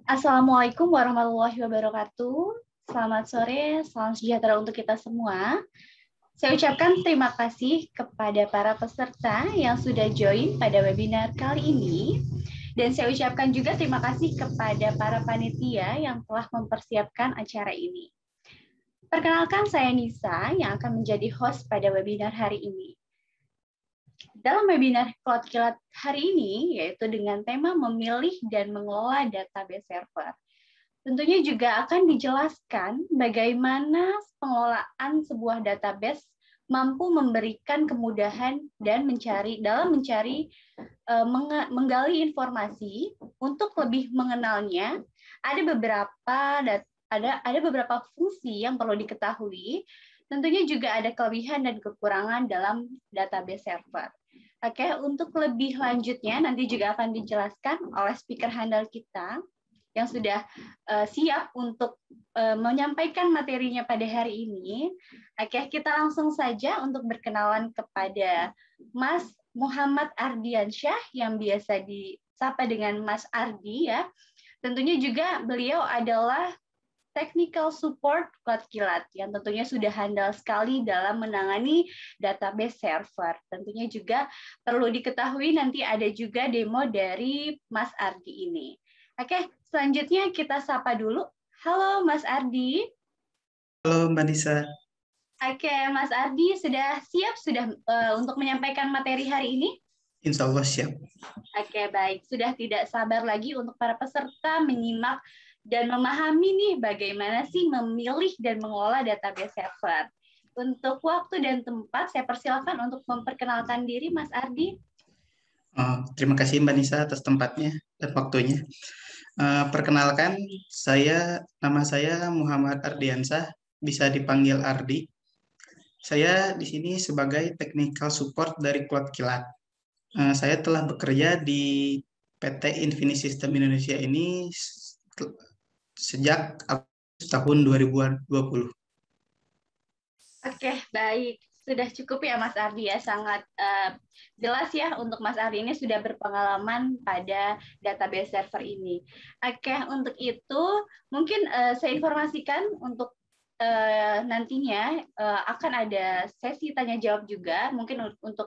Assalamualaikum warahmatullahi wabarakatuh. Selamat sore, salam sejahtera untuk kita semua. Saya ucapkan terima kasih kepada para peserta yang sudah join pada webinar kali ini. Dan saya ucapkan juga terima kasih kepada para panitia yang telah mempersiapkan acara ini. Perkenalkan, saya Nisa yang akan menjadi host pada webinar hari ini. Dalam webinar Cloud Kilat hari ini, yaitu dengan tema memilih dan mengelola database server. Tentunya juga akan dijelaskan bagaimana pengelolaan sebuah database mampu memberikan kemudahan dan menggali informasi untuk lebih mengenalnya. Ada beberapa fungsi yang perlu diketahui. Tentunya juga ada kelebihan dan kekurangan dalam database server. Oke, untuk lebih lanjutnya nanti juga akan dijelaskan oleh speaker handal kita yang sudah siap untuk menyampaikan materinya pada hari ini. Oke, kita langsung saja untuk berkenalan kepada Mas Muhammad Ardiansyah yang biasa disapa dengan Mas Ardi ya. Tentunya juga beliau adalah technical support Cloud Kilat yang tentunya sudah handal sekali dalam menangani database server. Tentunya juga perlu diketahui nanti ada juga demo dari Mas Ardi ini. Oke, selanjutnya kita sapa dulu. Halo Mas Ardi. Halo Mbak Nisa. Oke, Mas Ardi sudah siap untuk menyampaikan materi hari ini? Insya Allah siap. Oke, baik. Sudah tidak sabar lagi untuk para peserta menyimak dan memahami nih bagaimana sih memilih dan mengelola database server. Untuk waktu dan tempat, saya persilakan untuk memperkenalkan diri Mas Ardi. Terima kasih Mbak Nisa atas tempatnya dan waktunya. Perkenalkan, nama saya Muhammad Ardiansah, bisa dipanggil Ardi. Saya di sini sebagai technical support dari Cloud Kilat. Saya telah bekerja di PT Infinity System Indonesia ini sejak tahun 2020. Oke, baik. Sudah cukup ya Mas Ardi ya, sangat jelas ya untuk Mas Ardi ini sudah berpengalaman pada database server ini. Oke, untuk itu mungkin saya informasikan untuk nantinya akan ada sesi tanya jawab juga. Mungkin untuk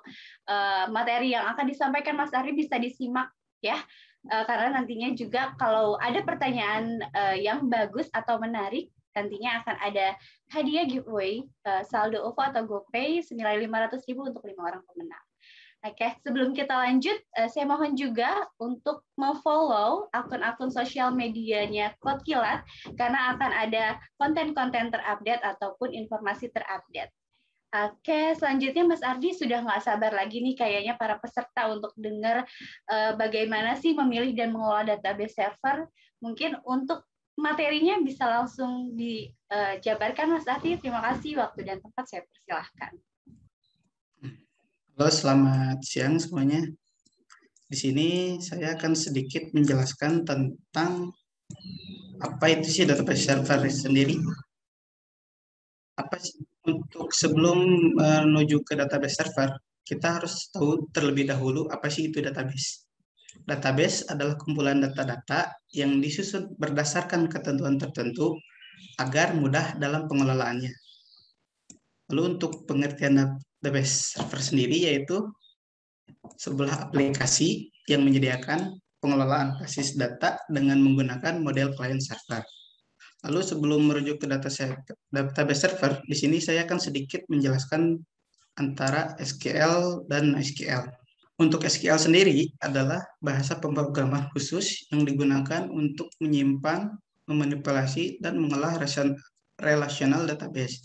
materi yang akan disampaikan Mas Ardi bisa disimak ya. Karena nantinya juga kalau ada pertanyaan yang bagus atau menarik, nantinya akan ada hadiah giveaway saldo OVO atau GoPay senilai 500.000 untuk 5 orang pemenang. Oke, sebelum kita lanjut, saya mohon juga untuk memfollow akun-akun sosial medianya Cloud Kilat karena akan ada konten-konten terupdate ataupun informasi terupdate. Oke, selanjutnya Mas Ardi sudah nggak sabar lagi nih kayaknya para peserta untuk dengar bagaimana sih memilih dan mengelola database server. Mungkin untuk materinya bisa langsung dijabarkan Mas Ardi. Terima kasih, waktu dan tempat saya persilahkan. Halo, selamat siang semuanya. Di sini saya akan sedikit menjelaskan tentang apa itu sih database server sendiri. Untuk sebelum menuju ke database server, kita harus tahu terlebih dahulu apa sih itu database. Database adalah kumpulan data-data yang disusun berdasarkan ketentuan tertentu agar mudah dalam pengelolaannya. Lalu untuk pengertian database server sendiri yaitu sebuah aplikasi yang menyediakan pengelolaan basis data dengan menggunakan model client server. Lalu sebelum merujuk ke database server, di sini saya akan sedikit menjelaskan antara SQL dan NoSQL. Untuk SQL sendiri adalah bahasa pemrograman khusus yang digunakan untuk menyimpan, memanipulasi, dan mengolah relational database.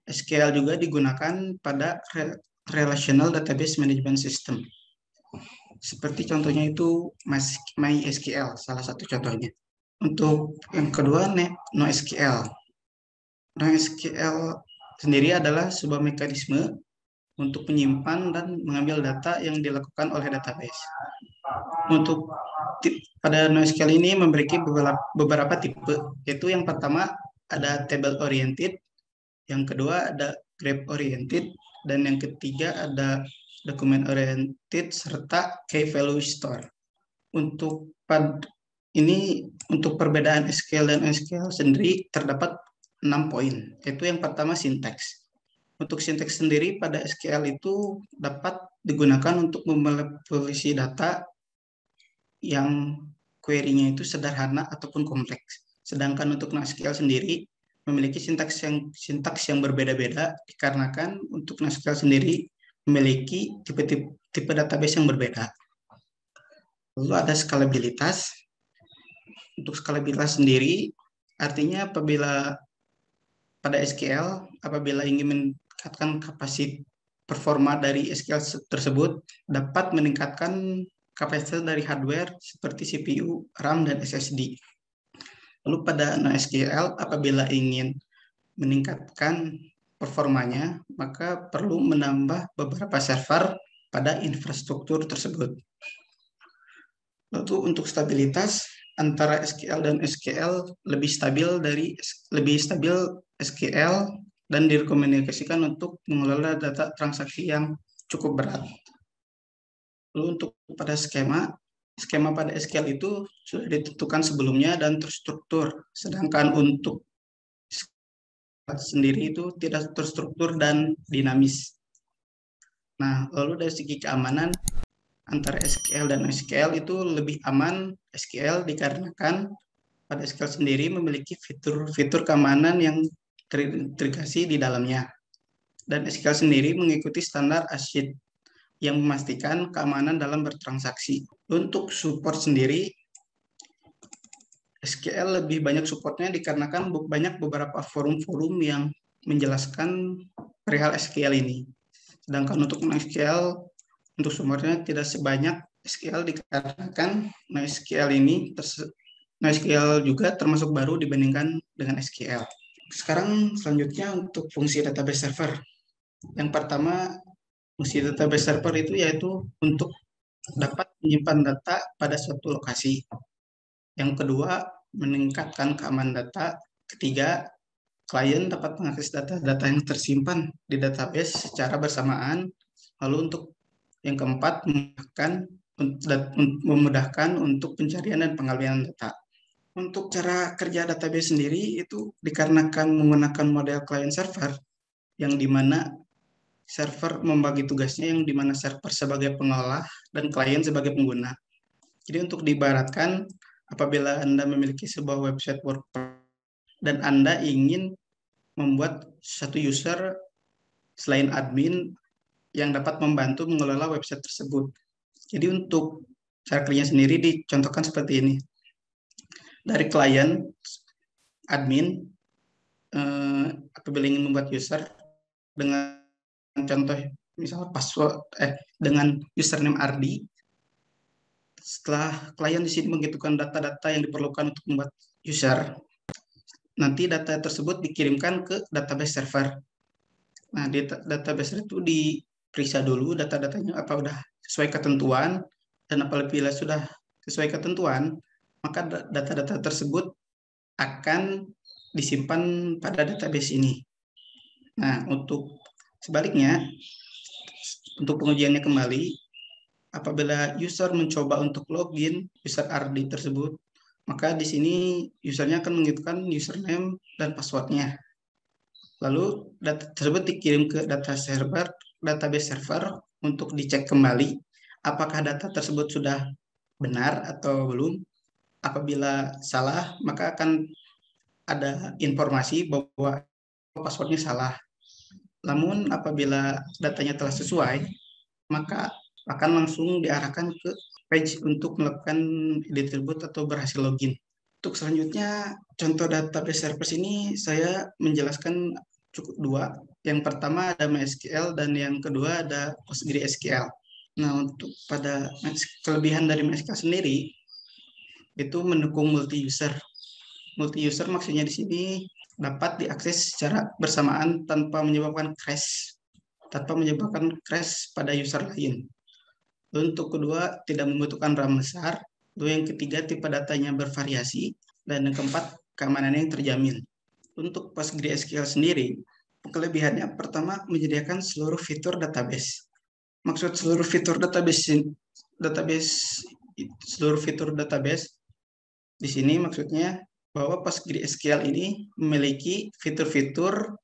SQL juga digunakan pada Relational Database Management System. Seperti contohnya itu MySQL, salah satu contohnya. Untuk yang kedua, NoSQL. NoSQL sendiri adalah sebuah mekanisme untuk menyimpan dan mengambil data yang dilakukan oleh database. Untuk pada NoSQL ini memiliki beberapa tipe, yaitu yang pertama ada table oriented, yang kedua ada graph oriented, dan yang ketiga ada document oriented serta key value store. Untuk ini untuk perbedaan SQL dan SQL sendiri terdapat 6 poin. Yaitu yang pertama sinteks. Untuk sinteks sendiri pada SQL itu dapat digunakan untuk memanipulasi data yang query-nya itu sederhana ataupun kompleks. Sedangkan untuk NoSQL sendiri memiliki sintaks yang berbeda-beda dikarenakan untuk NoSQL sendiri memiliki tipe database yang berbeda. Lalu ada skalabilitas. Untuk skalabilitas sendiri artinya apabila pada SQL apabila ingin meningkatkan kapasitas performa dari SQL tersebut dapat meningkatkan kapasitas dari hardware seperti CPU, RAM, dan SSD. Lalu pada NoSQL apabila ingin meningkatkan performanya, maka perlu menambah beberapa server pada infrastruktur tersebut. Lalu untuk stabilitas antara SQL dan SQL lebih stabil SQL dan direkomendasikan untuk mengelola data transaksi yang cukup berat. Lalu untuk pada skema pada SQL itu sudah ditentukan sebelumnya dan terstruktur, sedangkan untuk sendiri itu tidak terstruktur dan dinamis. Nah, lalu dari segi keamanan antara SQL dan SQL itu lebih aman SQL dikarenakan pada SQL sendiri memiliki fitur keamanan yang terintegrasi di dalamnya. Dan SQL sendiri mengikuti standar ACID yang memastikan keamanan dalam bertransaksi. Untuk support sendiri, SQL lebih banyak supportnya dikarenakan banyak beberapa forum-forum yang menjelaskan perihal SQL ini. Sedangkan untuk MySQL, untuk sumbernya tidak sebanyak SQL dikarenakan MySQL juga termasuk baru dibandingkan dengan SQL. Sekarang selanjutnya untuk fungsi database server. Yang pertama, fungsi database server itu yaitu untuk dapat menyimpan data pada suatu lokasi. Yang kedua, meningkatkan keamanan data. Ketiga, klien dapat mengakses data-data yang tersimpan di database secara bersamaan. Lalu untuk yang keempat, memudahkan untuk pencarian dan pengalihan data. Untuk cara kerja database sendiri itu dikarenakan menggunakan model client server, yang dimana server membagi tugasnya, yang dimana server sebagai pengolah dan klien sebagai pengguna. Jadi untuk diibaratkan, apabila Anda memiliki sebuah website WordPress dan Anda ingin membuat satu user selain admin yang dapat membantu mengelola website tersebut. Jadi untuk cara kerjanya sendiri dicontohkan seperti ini. Dari klien, admin, apabila ingin membuat user dengan contoh misalnya password dengan username Ardi, setelah klien di sini menghitungkan data-data yang diperlukan untuk membuat user, nanti data tersebut dikirimkan ke database server. Nah, di database itu diperiksa dulu data-datanya apa sudah sesuai ketentuan, dan apabila sudah sesuai ketentuan, maka data-data tersebut akan disimpan pada database ini. Nah, untuk sebaliknya, untuk pengujiannya kembali, apabila user mencoba untuk login user RD tersebut, maka di sini usernya akan menghitungkan username dan passwordnya. Lalu data tersebut dikirim ke database server untuk dicek kembali apakah data tersebut sudah benar atau belum. Apabila salah, maka akan ada informasi bahwa passwordnya salah. Namun apabila datanya telah sesuai, maka akan langsung diarahkan ke page untuk melakukan edit tersebut atau berhasil login. Untuk selanjutnya, contoh database service ini saya menjelaskan cukup dua. Yang pertama ada MySQL dan yang kedua ada PostgreSQL. Nah, untuk pada kelebihan dari MySQL sendiri, itu mendukung multi-user. Multi-user maksudnya di sini dapat diakses secara bersamaan tanpa menyebabkan crash pada user lain. Untuk kedua, tidak membutuhkan RAM besar. Lalu yang ketiga, tipe datanya bervariasi. Dan yang keempat, keamanannya yang terjamin. Untuk PostgreSQL sendiri, kelebihannya pertama menyediakan seluruh fitur database. Maksud seluruh fitur database Di sini maksudnya bahwa PostgreSQL ini memiliki fitur-fitur,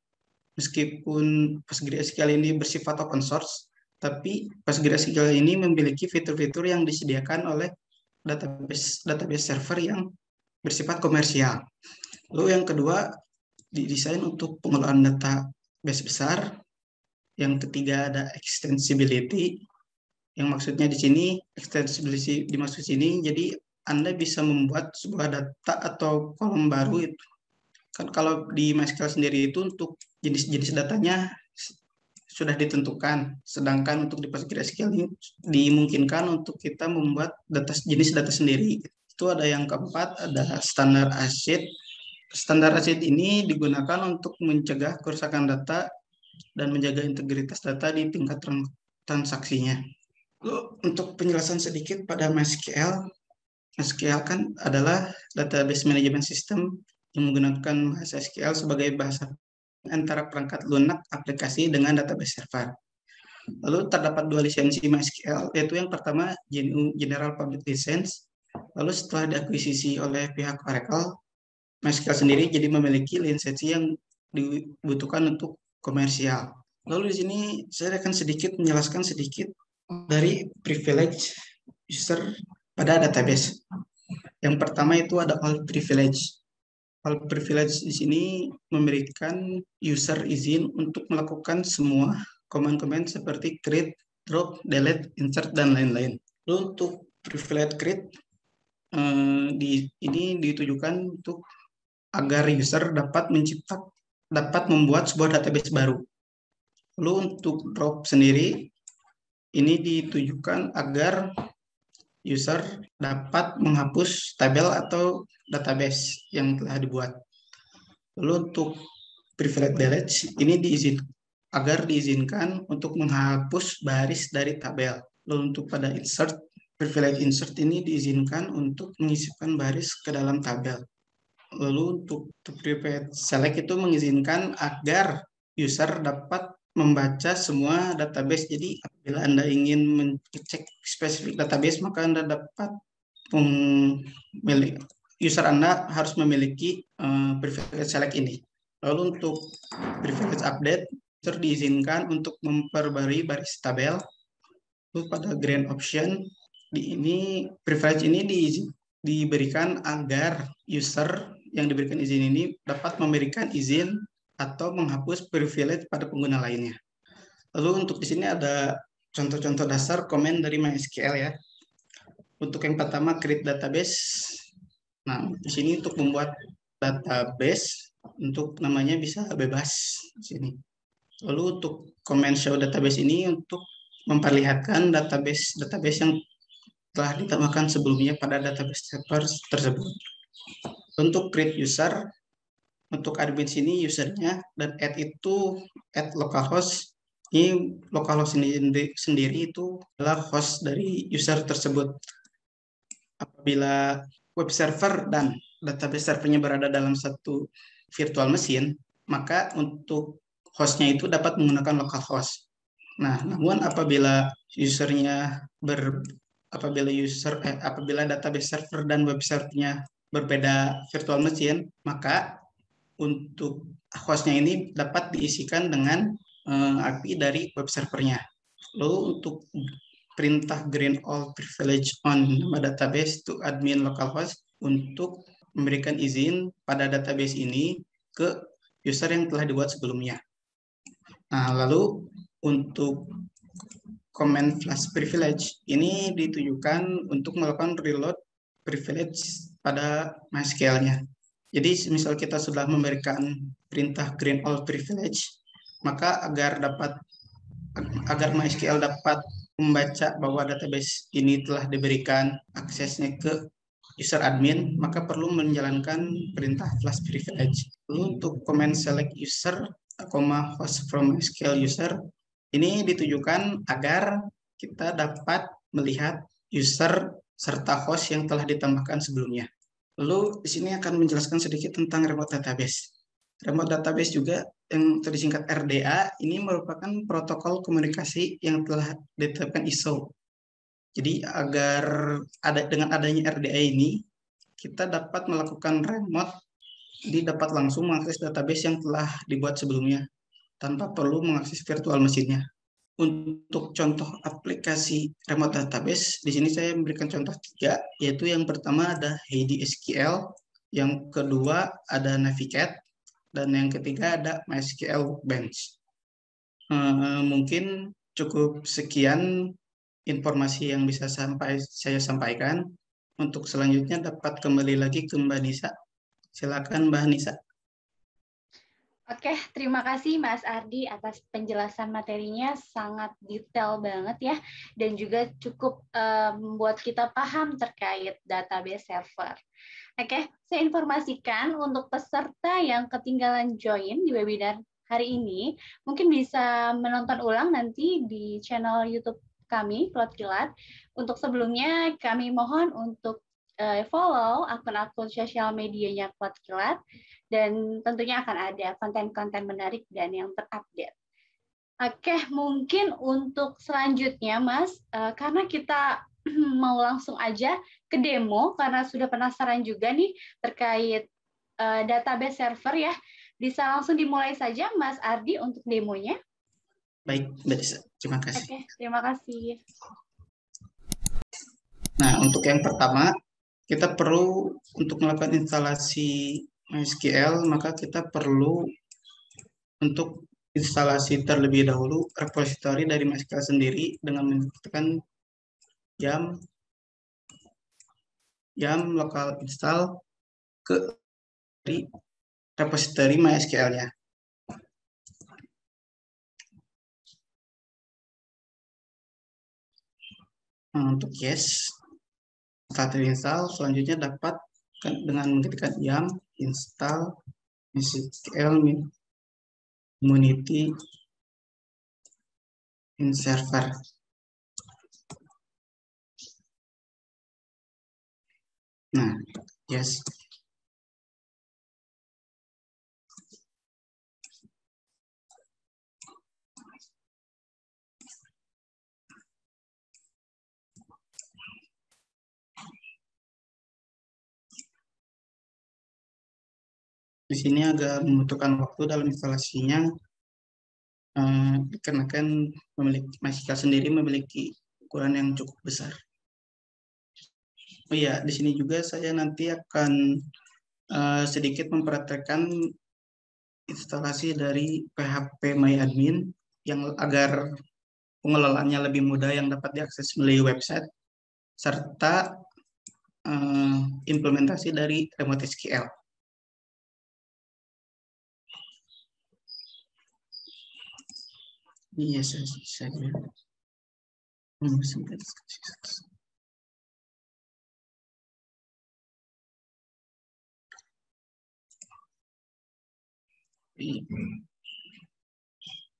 meskipun PostgreSQL ini bersifat open source, tapi PostgreSQL ini memiliki fitur-fitur yang disediakan oleh database server yang bersifat komersial. Lalu yang kedua, didesain untuk pengelolaan database besar. Yang ketiga ada extensibility, yang maksudnya di sini extensibility dimaksud sini, jadi Anda bisa membuat sebuah data atau kolom baru itu. Kan kalau di MySQL sendiri itu untuk jenis-jenis datanya sudah ditentukan, sedangkan untuk di PostgreSQL ini dimungkinkan untuk kita membuat jenis data sendiri. Itu ada yang keempat, ada standar ACID. Standar ACID ini digunakan untuk mencegah kerusakan data dan menjaga integritas data di tingkat transaksinya. Lalu untuk penjelasan sedikit pada MySQL, MySQL kan adalah database management system yang menggunakan bahasa SQL sebagai bahasa antara perangkat lunak aplikasi dengan database server. Lalu terdapat dua lisensi MySQL, yaitu yang pertama GNU General Public License. Lalu setelah diakuisisi oleh pihak Oracle, MySQL sendiri jadi memiliki lisensi yang dibutuhkan untuk komersial. Lalu di sini saya akan sedikit menjelaskan sedikit dari privilege user pada database. Yang pertama itu ada all privilege. All privilege di sini memberikan user izin untuk melakukan semua command-command seperti create, drop, delete, insert, dan lain-lain. Lalu untuk privilege create ini ditujukan untuk agar user dapat membuat sebuah database baru. Lalu untuk drop sendiri ini ditujukan agar user dapat menghapus tabel atau database yang telah dibuat. Lalu untuk privilege delete ini diizinkan untuk menghapus baris dari tabel. Lalu untuk pada insert, privilege insert ini diizinkan untuk mengisipkan baris ke dalam tabel. Lalu untuk privilege select itu mengizinkan agar user dapat membaca semua database. Jadi apabila Anda ingin mengecek spesifik database, maka Anda dapat user Anda harus memiliki privilege select ini. Lalu untuk privilege update, user diizinkan untuk memperbarui baris tabel. Lalu pada grant option, privilege ini diberikan agar user yang diberikan izin ini dapat memberikan izin atau menghapus privilege pada pengguna lainnya. Lalu untuk di sini ada contoh-contoh dasar komen dari MySQL ya. Untuk yang pertama create database. Nah, di sini untuk membuat database, untuk namanya bisa bebas di sini. Lalu untuk comment show database ini untuk memperlihatkan database yang telah ditambahkan sebelumnya pada database server tersebut. Untuk create user, untuk admin sini usernya, dan add localhost. Ini localhost sendiri itu adalah host dari user tersebut. Apabila web server dan database servernya berada dalam satu virtual machine, maka untuk hostnya itu dapat menggunakan localhost. Nah, namun apabila apabila database server dan web servernya berbeda virtual machine, maka untuk hostnya ini dapat diisikan dengan API dari web servernya. Lalu untuk perintah grant all privilege on nama database to admin localhost untuk memberikan izin pada database ini ke user yang telah dibuat sebelumnya. Nah, lalu untuk command flash privilege ini ditujukan untuk melakukan reload privilege pada MySQL-nya. Jadi misal kita sudah memberikan perintah grant all privilege, maka agar MySQL dapat membaca bahwa database ini telah diberikan aksesnya ke user admin, maka perlu menjalankan perintah flash privilege. Lalu untuk command select user, host from MySQL user, ini ditujukan agar kita dapat melihat user serta host yang telah ditambahkan sebelumnya. Lalu di sini akan menjelaskan sedikit tentang remote database. Remote database juga yang disingkat RDA ini merupakan protokol komunikasi yang telah ditetapkan ISO. Jadi dengan adanya RDA ini, kita dapat melakukan remote, dapat langsung mengakses database yang telah dibuat sebelumnya, tanpa perlu mengakses virtual mesinnya. Untuk contoh aplikasi remote database, di sini saya memberikan contoh 3, yaitu yang pertama ada Heidi SQL, yang kedua ada Navigate, dan yang ketiga ada MySQL Workbench. Mungkin cukup sekian informasi yang bisa saya sampaikan. Untuk selanjutnya dapat kembali lagi ke Mbak Nisa. Silakan Mbak Nisa. Oke, terima kasih Mas Ardi atas penjelasan materinya, sangat detail banget ya, dan juga cukup membuat kita paham terkait database server. Oke, saya informasikan untuk peserta yang ketinggalan join di webinar hari ini, mungkin bisa menonton ulang nanti di channel YouTube kami, Cloud Kilat. Untuk sebelumnya, kami mohon untuk follow akun-akun sosial medianya Cloud Kilat, dan tentunya akan ada konten-konten menarik dan yang terupdate. Oke, mungkin untuk selanjutnya, Mas, karena kita mau langsung aja ke demo, karena sudah penasaran juga nih terkait database server ya, bisa langsung dimulai saja, Mas Ardi, untuk demonya. Baik, Mbak Nisa. Terima kasih. Oke, terima kasih. Nah, untuk yang pertama, kita perlu untuk melakukan instalasi MySQL, maka kita perlu untuk instalasi terlebih dahulu repository dari MySQL sendiri dengan mengetikkan yum local install ke dari repository MySQL-nya. Untuk yes, setelah terinstall, selanjutnya dapat dengan mengetikkan yum install MySQL community in server. Nah, yes. Di sini agak membutuhkan waktu dalam instalasinya, dikarenakan MySQL sendiri memiliki ukuran yang cukup besar. Oh iya, di sini juga saya nanti akan sedikit mempraktekkan instalasi dari PHP MyAdmin yang agar pengelolaannya lebih mudah yang dapat diakses melalui website, serta implementasi dari Remote SQL. Iya, saya.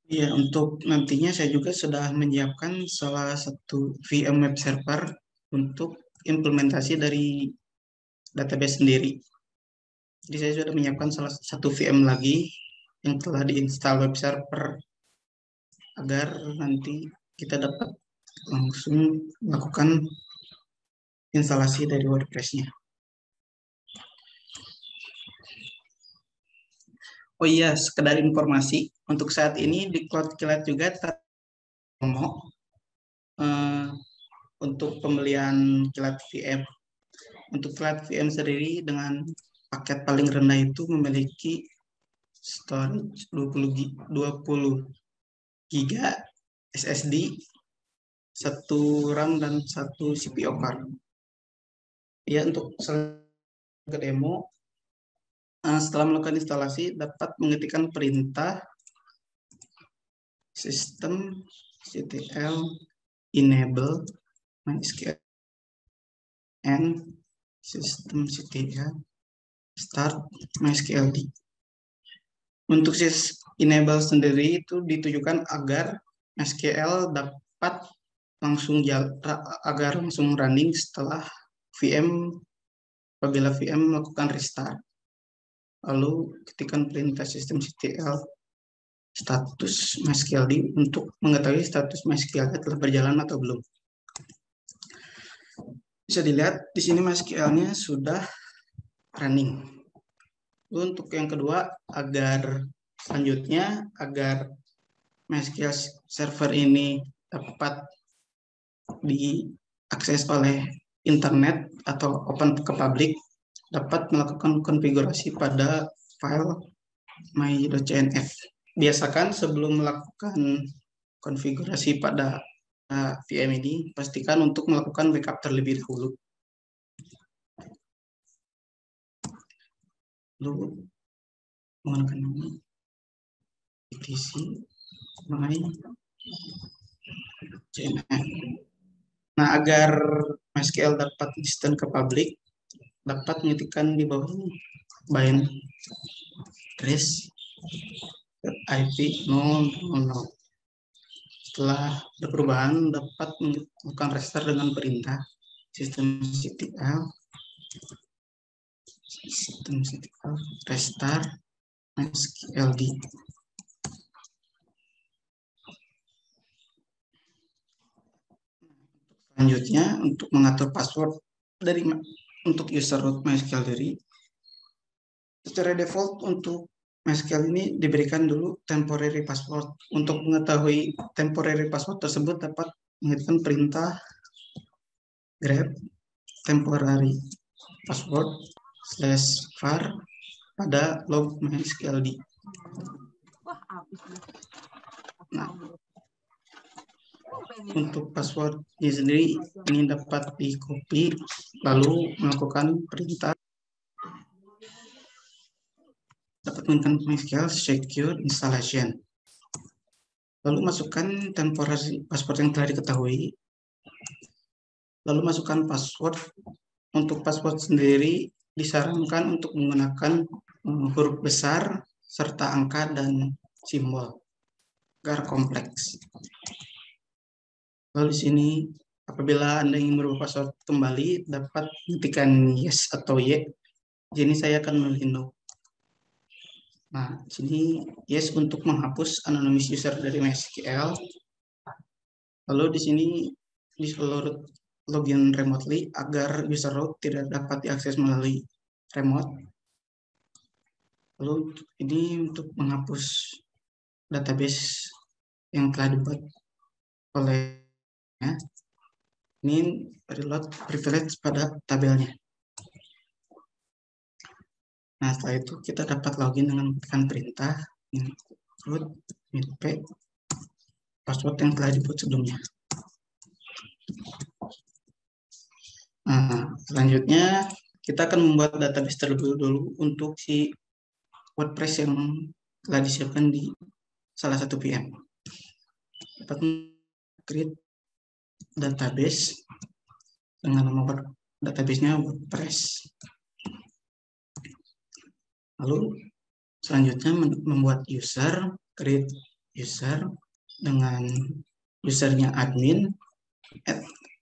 Iya, untuk nantinya saya juga sudah menyiapkan salah satu VM web server untuk implementasi dari database sendiri. Jadi saya sudah menyiapkan salah satu VM lagi yang telah diinstal web server agar nanti kita dapat langsung melakukan instalasi dari WordPress-nya. Oh iya, sekedar informasi, untuk saat ini di Cloud Kilat juga promo untuk pembelian Kilat VM. Untuk Kilat VM sendiri dengan paket paling rendah itu memiliki storage 20 GB SSD, 1 RAM dan 1 CPU card. Ya, untuk ke demo, setelah melakukan instalasi dapat mengetikkan perintah systemctl enable MySQL and systemctl start MySQL. Untuk enable sendiri itu ditujukan agar MySQL dapat langsung running setelah apabila VM melakukan restart. Lalu ketikkan perintah systemctl status MySQL untuk mengetahui status MySQL telah berjalan atau belum. Bisa dilihat di sini MySQL-nya sudah running. Lalu untuk yang kedua, agar MySQL server ini dapat diakses oleh internet atau open ke publik, dapat melakukan konfigurasi pada file my.cnf. Biasakan sebelum melakukan konfigurasi pada VM ini, pastikan untuk melakukan backup terlebih dahulu. Lalu menggunakan nama etc my.cnf. Nah, agar MySQL dapat distant ke publik, dapat mengetikkan di bawah ini bind address IP 000. Setelah berperubahan, dapat melakukan restart dengan perintah systemctl restart MySQLD. Selanjutnya, untuk mengatur password untuk user root MySQL dari secara default untuk MySQL ini diberikan dulu temporary password. Untuk mengetahui temporary password tersebut dapat mengetikkan perintah grep temporary password /var pada log MySQLD. Nah, untuk passwordnya sendiri ini dapat di copy lalu melakukan perintah dapat menggunakan MySQL secure installation. Lalu masukkan temporary password yang telah diketahui. Lalu masukkan password. Untuk password sendiri disarankan untuk menggunakan huruf besar serta angka dan simbol agar kompleks. Lalu di sini apabila Anda ingin merubah password kembali dapat ketikkan yes atau y. Jadi saya akan memilih no. Nah, sini yes untuk menghapus anonymous user dari MySQL. Lalu di sini di seluruh login remotely agar user root tidak dapat diakses melalui remote. Lalu ini untuk menghapus database yang telah dibuat olehnya. Ini reload privilege pada tabelnya. Nah, setelah itu kita dapat login dengan menggunakan perintah root -p password yang telah dibuat sebelumnya. Nah, selanjutnya kita akan membuat database terlebih dulu untuk si WordPress yang telah disiapkan di salah satu VM. Dapat create database dengan nama database-nya WordPress. Lalu selanjutnya membuat user, create user dengan usernya admin.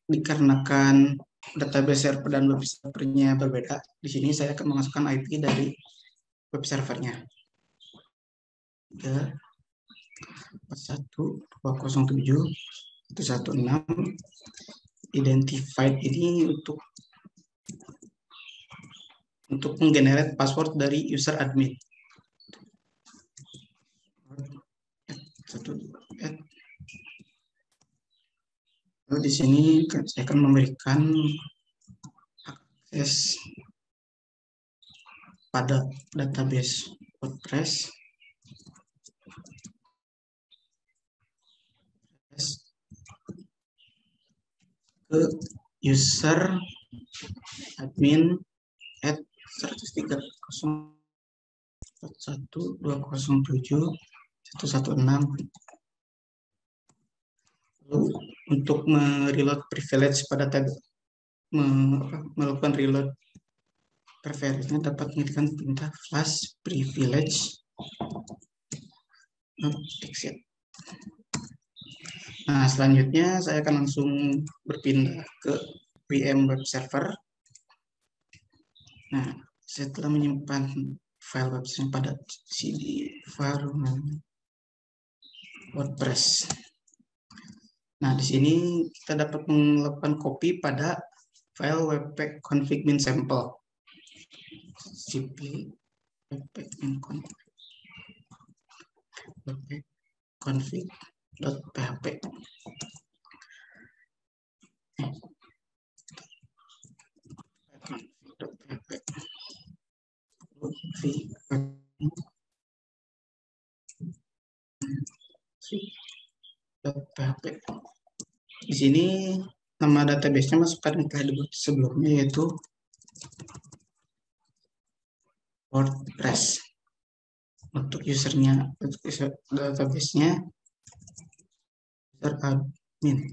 Dikarenakan database server dan web servernya berbeda, di sini saya akan memasukkan IP dari web servernya. 3.1.207.116. Identified ini untuk menggenerate password dari user admin. Lalu di sini saya akan memberikan akses pada database WordPress ke user admin at 103.1.207.116. Lalu untuk mereload privilege pada tab melakukan reload privilege-nya dapat mengetikkan perintah flash privilege exit. Nah, selanjutnya saya akan langsung berpindah ke VM web server. Nah, setelah menyimpan file web server pada CD file WordPress. Nah, di sini kita dapat melakukan copy pada file wp config min sample. cp config.php. Di sini nama database-nya masukkan yang telah dibuat sebelumnya, yaitu WordPress. Untuk usernya, untuk user database-nya user admin.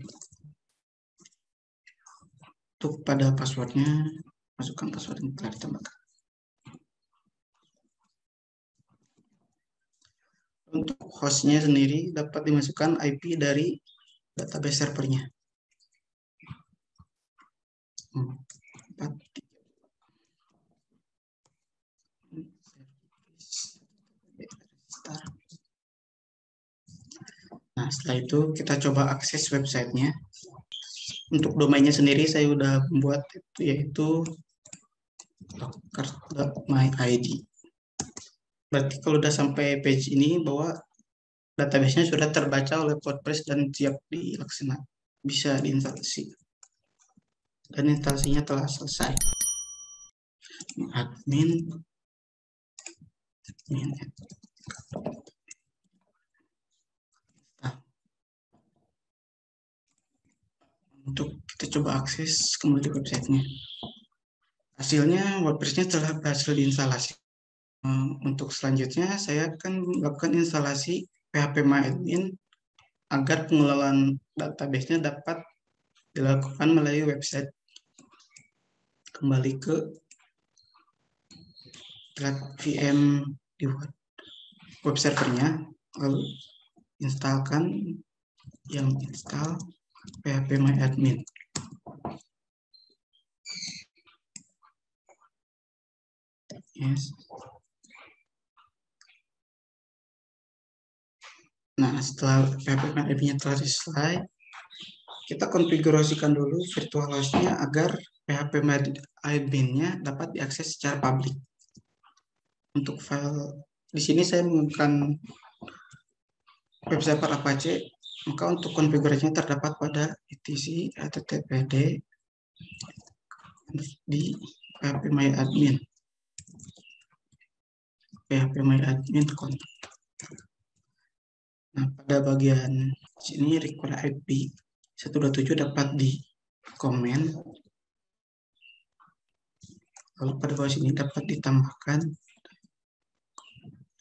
Untuk pada passwordnya, masukkan password yang telah ditambahkan. Untuk hostnya sendiri dapat dimasukkan IP dari database servernya. 4. Nah, setelah itu kita coba akses websitenya. Untuk domainnya sendiri saya sudah membuat, yaitu locker.myid. Berarti kalau udah sampai page ini bahwa database-nya sudah terbaca oleh WordPress dan siap dilaksanakan, bisa diinstalasi. Dan instalasinya telah selesai. Admin. Nah, untuk kita coba akses kembali websitenya. Hasilnya WordPress-nya telah berhasil diinstalasi. Untuk selanjutnya saya akan melakukan instalasi phpMyAdmin agar pengelolaan database-nya dapat dilakukan melalui website. Kembali ke VM di web servernya, lalu instalkan yang install phpMyAdmin. Yes. Nah, setelah phpMyAdmin-nya telah selesai, kita konfigurasikan dulu virtual host-nya agar phpMyAdmin-nya dapat diakses secara publik. Untuk file di sini saya menggunakan web server Apache, maka untuk konfigurasinya terdapat pada etc httpd di phpMyAdmin. phpMyAdmin kontak. Nah, pada bagian sini require IP 127 dapat di komen. Lalu pada bawah sini dapat ditambahkan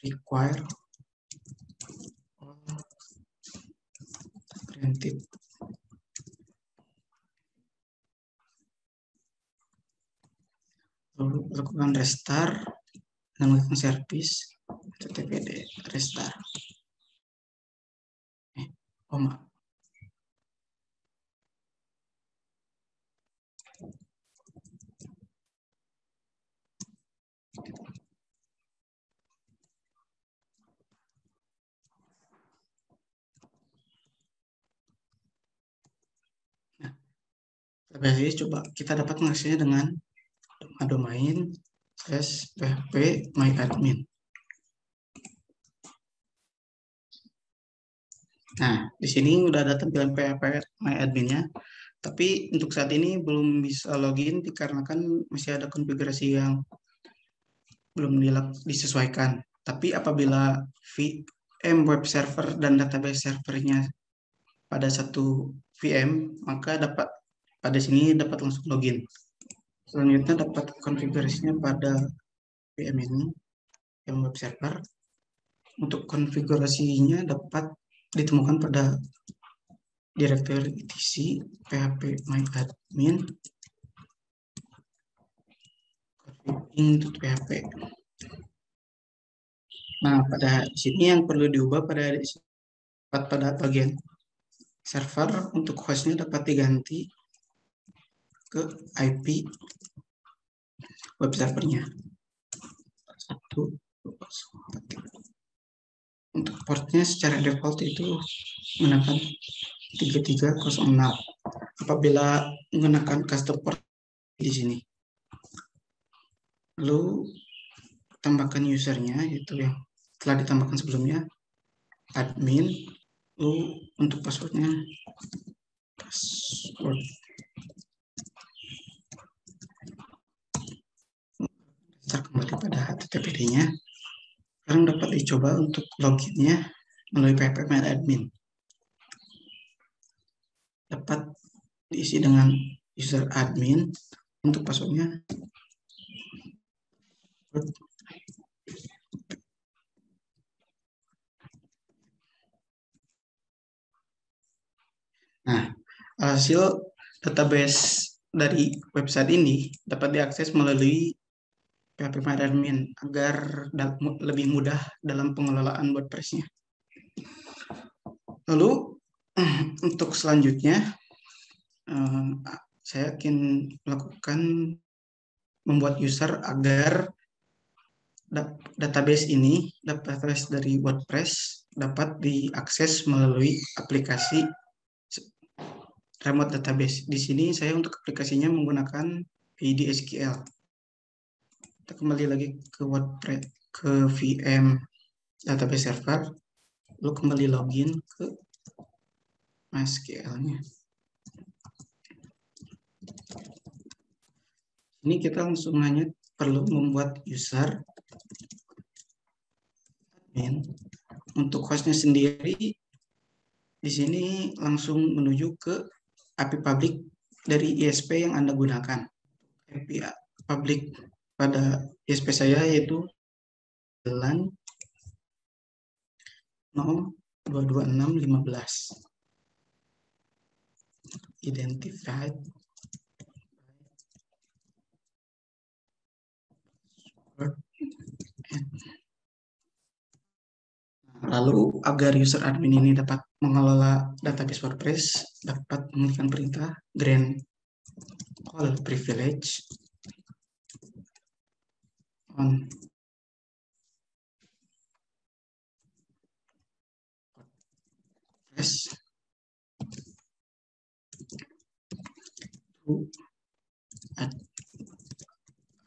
require granted. Lalu lakukan restart dan melakukan service httpd restart. Coba kita dapat mengaksesnya dengan domain /phpMyAdmin. Nah, di sini udah ada tampilan phpMyAdmin-nya, tapi untuk saat ini belum bisa login dikarenakan masih ada konfigurasi yang belum disesuaikan. Tapi apabila VM web server dan database servernya pada satu VM, maka pada sini dapat langsung login. Selanjutnya dapat konfigurasinya pada VM ini, VM web server. Untuk konfigurasinya dapat ditemukan pada direktori etc phpMyAdmin config.php. Nah, pada sini yang perlu diubah pada bagian server, untuk hostnya dapat diganti ke IP web servernya. 1, 2, 1. Untuk portnya secara default itu menggunakan 3306. Apabila menggunakan custom port di sini. Lalu tambahkan usernya, itu yang telah ditambahkan sebelumnya, admin. Lalu untuk passwordnya, password. Kita kembali pada HTTPD-nya. Sekarang dapat dicoba untuk loginnya melalui phpMyAdmin. Dapat diisi dengan user admin. Untuk passwordnya, nah, hasil database dari website ini dapat diakses melalui phpMyAdmin agar lebih mudah dalam pengelolaan WordPress-nya. Lalu untuk selanjutnya, saya akan melakukan membuat user agar database ini, database dari WordPress dapat diakses melalui aplikasi remote database. Di sini saya untuk aplikasinya menggunakan PDSQL. Kita kembali lagi ke WordPress, ke VM database server, lalu kembali login ke MySQL-nya. Ini kita langsung hanya perlu membuat user admin. Untuk hostnya sendiri, di sini langsung menuju ke API public dari ISP yang Anda gunakan. API public pada ISP saya yaitu 0.226.15. Identified. Lalu agar user admin ini dapat mengelola database WordPress, dapat memberikan perintah grant all privilege on WordPress to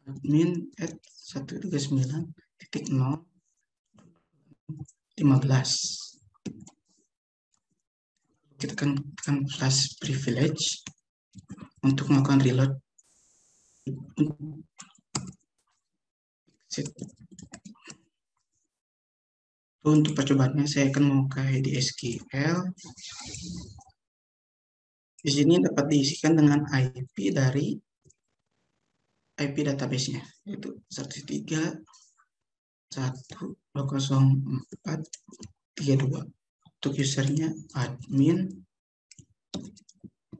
admin at 139.0.15. Kita akan tekan plus privilege untuk melakukan reload. Untuk percobaannya saya akan membuka HDSQL. Di sini dapat diisikan dengan IP dari IP database-nya, yaitu 103.1.204.32. Untuk usernya admin,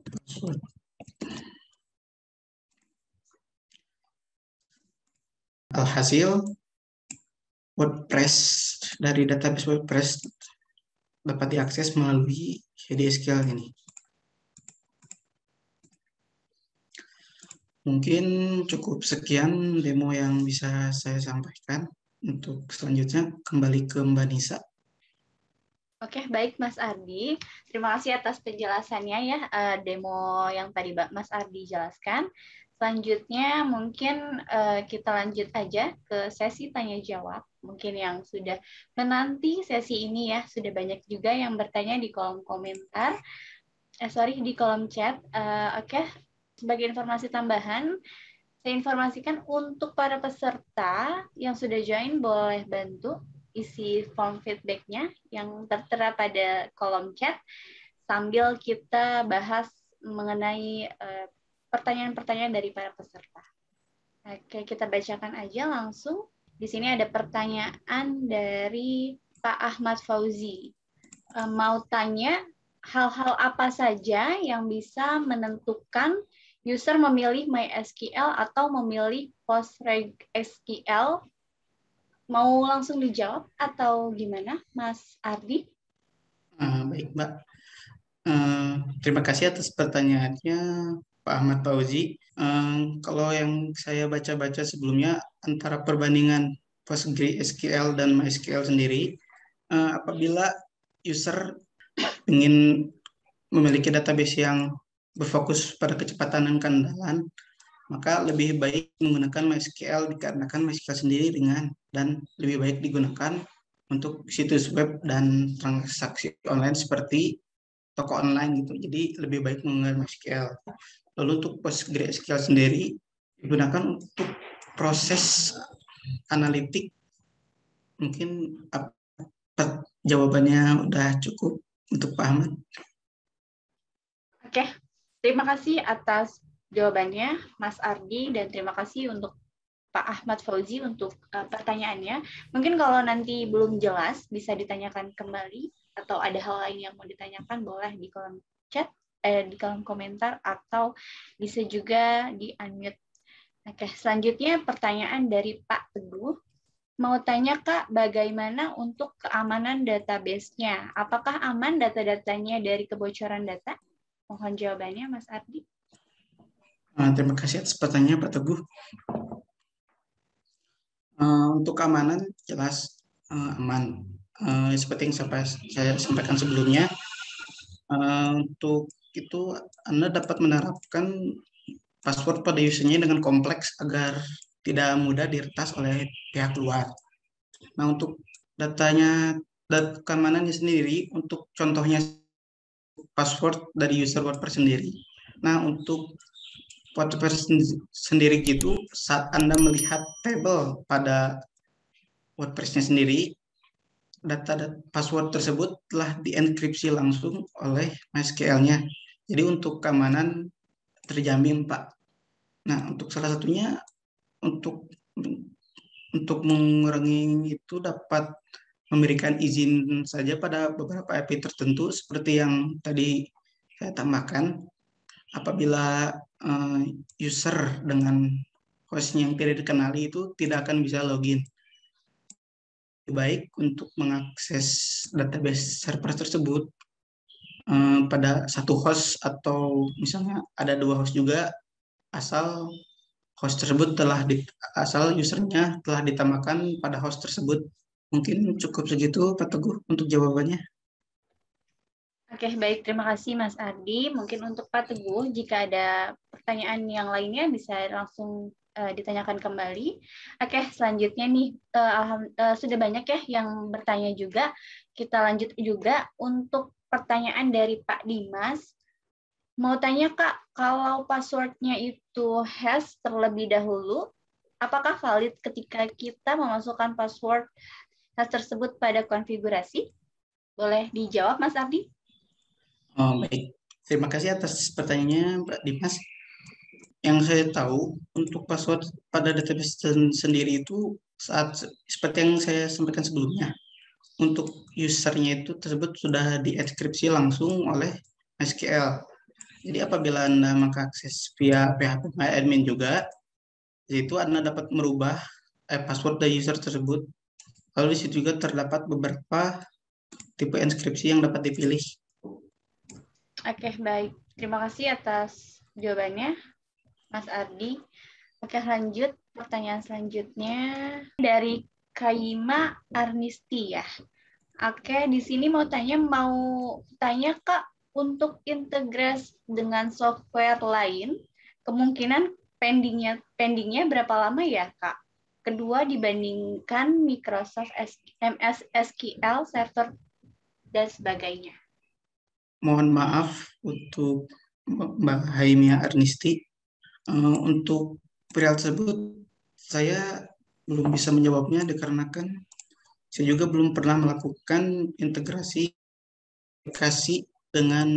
password. Alhasil, WordPress dari database WordPress dapat diakses melalui HDSQL ini. Mungkin cukup sekian demo yang bisa saya sampaikan. Untuk selanjutnya kembali ke Mbak Nisa. Oke, baik Mas Ardi. Terima kasih atas penjelasannya ya, demo yang tadi Mas Ardi jelaskan. Selanjutnya mungkin kita lanjut aja ke sesi tanya jawab. Mungkin yang sudah menanti sesi ini ya, sudah banyak juga yang bertanya di kolom komentar. Di kolom chat. Oke, sebagai informasi tambahan, saya informasikan untuk para peserta yang sudah join boleh bantu isi form feedback-nya yang tertera pada kolom chat sambil kita bahas mengenai pertanyaan-pertanyaan dari para peserta. Oke, kita bacakan aja langsung. Di sini ada pertanyaan dari Pak Ahmad Fauzi. Mau tanya hal-hal apa saja yang bisa menentukan user memilih MySQL atau memilih PostgreSQL? Mau langsung dijawab atau gimana, Mas Ardi? Baik, Mbak. Terima kasih atas pertanyaannya, Pak Ahmad Fauzi. Kalau yang saya baca-baca sebelumnya, antara perbandingan PostgreSQL dan MySQL sendiri, apabila user ingin memiliki database yang berfokus pada kecepatan dan keandalan, maka lebih baik menggunakan MySQL dikarenakan MySQL sendiri ringan dan lebih baik digunakan untuk situs web dan transaksi online seperti toko online gitu. Jadi lebih baik menggunakan MySQL. Lalu untuk PostgreSQL sendiri digunakan untuk proses analitik. Mungkin jawabannya udah cukup untuk Pak Ahmad. Oke, terima kasih atas jawabannya Mas Ardi dan terima kasih untuk Pak Ahmad Fauzi untuk pertanyaannya. Mungkin kalau nanti belum jelas bisa ditanyakan kembali atau ada hal lain yang mau ditanyakan boleh di kolom chat, di kolom komentar atau bisa juga di unmute. Oke, selanjutnya pertanyaan dari Pak Teguh. Mau tanya Kak, bagaimana untuk keamanan database-nya? Apakah aman data-datanya dari kebocoran data? Mohon jawabannya Mas Ardi. Terima kasih atas pertanyaannya Pak Teguh. Untuk keamanan jelas aman. Seperti yang saya sampaikan sebelumnya, untuk itu Anda dapat menerapkan password pada usernya dengan kompleks agar tidak mudah diretas oleh pihak luar. Nah, untuk datanya, keamanannya sendiri, untuk contohnya password dari user WordPress sendiri. Nah, untuk WordPress sendiri gitu, saat Anda melihat table pada WordPress-nya sendiri, data password tersebut telah dienkripsi langsung oleh MySQL-nya. Jadi untuk keamanan terjamin, Pak. Nah, untuk salah satunya untuk mengurangi itu dapat memberikan izin saja pada beberapa IP tertentu seperti yang tadi saya tambahkan. Apabila user dengan host yang tidak dikenali itu tidak akan bisa login. Baik untuk mengakses database server tersebut pada satu host atau misalnya ada dua host juga, asal host tersebut asal usernya telah ditambahkan pada host tersebut. Mungkin cukup segitu Pak Teguh untuk jawabannya. Oke, baik. Terima kasih Mas Ardi. Mungkin untuk Pak Teguh, jika ada pertanyaan yang lainnya bisa langsung ditanyakan kembali. Oke, selanjutnya nih, sudah banyak ya yang bertanya juga. Kita lanjut juga untuk pertanyaan dari Pak Dimas. Mau tanya Kak, kalau password-nya itu hash terlebih dahulu, apakah valid ketika kita memasukkan password hash tersebut pada konfigurasi? Boleh dijawab Mas Ardi? Baik, terima kasih atas pertanyaannya Mbak Dimas. Yang saya tahu untuk password pada database sendiri itu seperti yang saya sampaikan sebelumnya, untuk usernya itu tersebut sudah dienkripsi langsung oleh MySQL. Jadi apabila Anda mengakses via PHP admin juga, yaitu Anda dapat merubah password dari user tersebut. Lalu di situ juga terdapat beberapa tipe inskripsi yang dapat dipilih. Oke, baik. Terima kasih atas jawabannya, Mas Ardi. Oke, lanjut. Pertanyaan selanjutnya dari Kaima Arnisti ya. Oke, di sini mau tanya Kak, untuk integrasi dengan software lain, kemungkinan pendingnya berapa lama ya Kak? Kedua dibandingkan Microsoft MS SQL Server dan sebagainya. Mohon maaf untuk Mbak Haimia Arnisti. Untuk perihal tersebut, saya belum bisa menjawabnya dikarenakan saya juga belum pernah melakukan integrasi aplikasi dengan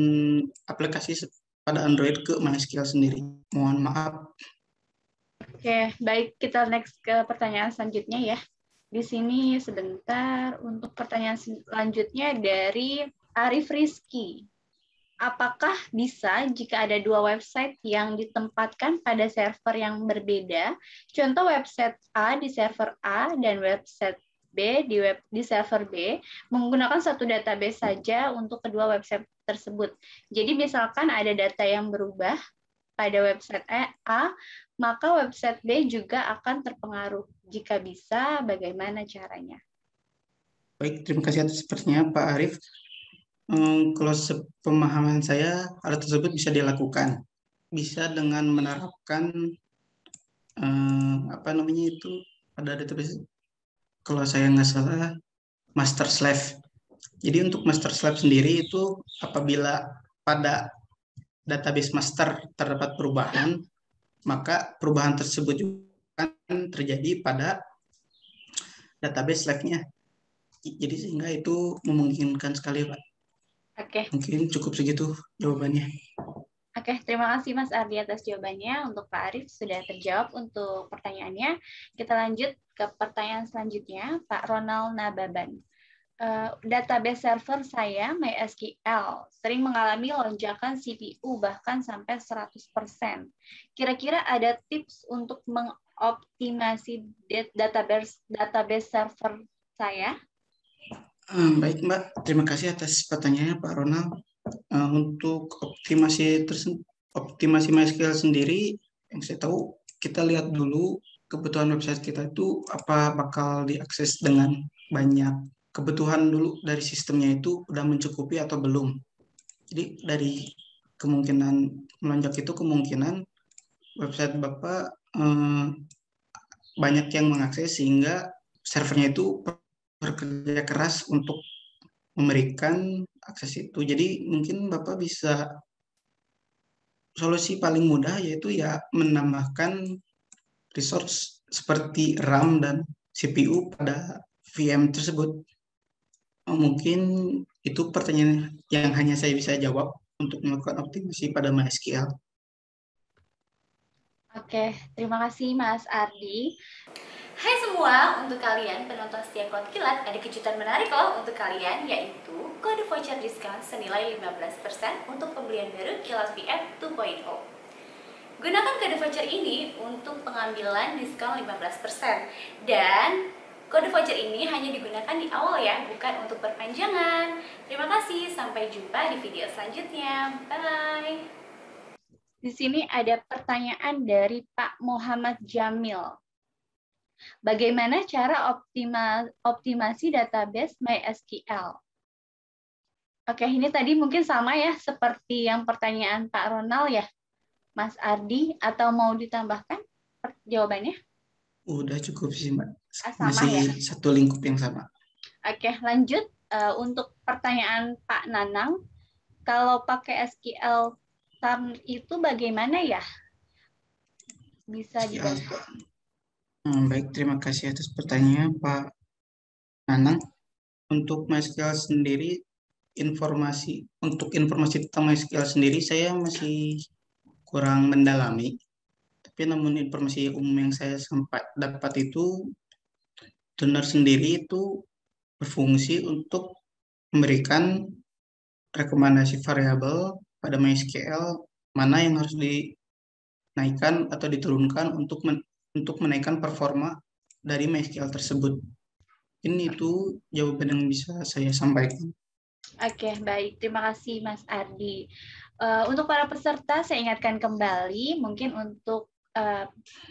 aplikasi pada Android ke MySQL sendiri. Mohon maaf. Oke, baik. Kita next ke pertanyaan selanjutnya ya. Di sini sebentar untuk pertanyaan selanjutnya dari Arif Rizky. Apakah bisa jika ada dua website yang ditempatkan pada server yang berbeda, contoh website A di server A dan website B di server B, menggunakan satu database saja untuk kedua website tersebut. Jadi misalkan ada data yang berubah pada website A, maka website B juga akan terpengaruh. Jika bisa, bagaimana caranya? Baik, terima kasih atas pertanyaan Pak Arif. Kalau sepemahaman saya, hal tersebut bisa dilakukan. Bisa dengan menerapkan apa namanya itu, pada database, kalau saya nggak salah, master slave. Jadi untuk master slave sendiri itu apabila pada database master terdapat perubahan, maka perubahan tersebut juga akan terjadi pada database slave-nya. Jadi sehingga itu memungkinkan sekali, Pak. Oke. Mungkin cukup segitu jawabannya. Oke, terima kasih Mas Ardi atas jawabannya. Untuk Pak Arif sudah terjawab untuk pertanyaannya. Kita lanjut ke pertanyaan selanjutnya, Pak Ronald Nababan. Database server saya, MySQL, sering mengalami lonjakan CPU bahkan sampai 100%. Kira-kira ada tips untuk mengoptimasi database server saya? Baik, Mbak. Terima kasih atas pertanyaannya, Pak Ronald. Untuk optimasi MySQL sendiri, yang saya tahu, kita lihat dulu kebutuhan website kita itu apa bakal diakses dengan banyak. Kebutuhan dulu dari sistemnya itu udah mencukupi atau belum. Jadi dari kemungkinan melonjak itu kemungkinan website Bapak banyak yang mengakses sehingga servernya itu bekerja keras untuk memberikan akses itu. Jadi mungkin Bapak bisa, solusi paling mudah yaitu ya menambahkan resource seperti RAM dan CPU pada VM tersebut. Mungkin itu pertanyaan yang hanya saya bisa jawab untuk melakukan optimasi pada MySQL. Oke, terima kasih Mas Ardi. Hai semua, untuk kalian penonton setia Cloud Kilat, ada kejutan menarik loh untuk kalian, yaitu kode voucher diskon senilai 15% untuk pembelian baru Kilat VM 2.0. Gunakan kode voucher ini untuk pengambilan diskon 15%. Dan kode voucher ini hanya digunakan di awal ya, bukan untuk perpanjangan. Terima kasih, sampai jumpa di video selanjutnya. Bye. Di sini ada pertanyaan dari Pak Muhammad Jamil. Bagaimana cara optimasi database MySQL? Oke, ini tadi mungkin sama ya, seperti yang pertanyaan Pak Ronald ya, Mas Ardi, atau mau ditambahkan jawabannya? Udah cukup sih, Mbak. Sama Masih ya? satu lingkup yang sama. Oke, lanjut. Untuk pertanyaan Pak Nanang, kalau pakai SQL Turn itu bagaimana ya? Bisa dibantu? Baik, terima kasih atas pertanyaannya, Pak Nanang. Untuk MySQL sendiri, untuk informasi tentang MySQL sendiri saya masih kurang mendalami. Tapi namun informasi umum yang saya sempat dapat itu, tuner sendiri itu berfungsi untuk memberikan rekomendasi variabel pada MySQL mana yang harus dinaikkan atau diturunkan untuk menaikkan performa dari MySQL tersebut. Ini itu jawaban yang bisa saya sampaikan. Oke, baik. Terima kasih, Mas Ardi. Untuk para peserta, saya ingatkan kembali, mungkin untuk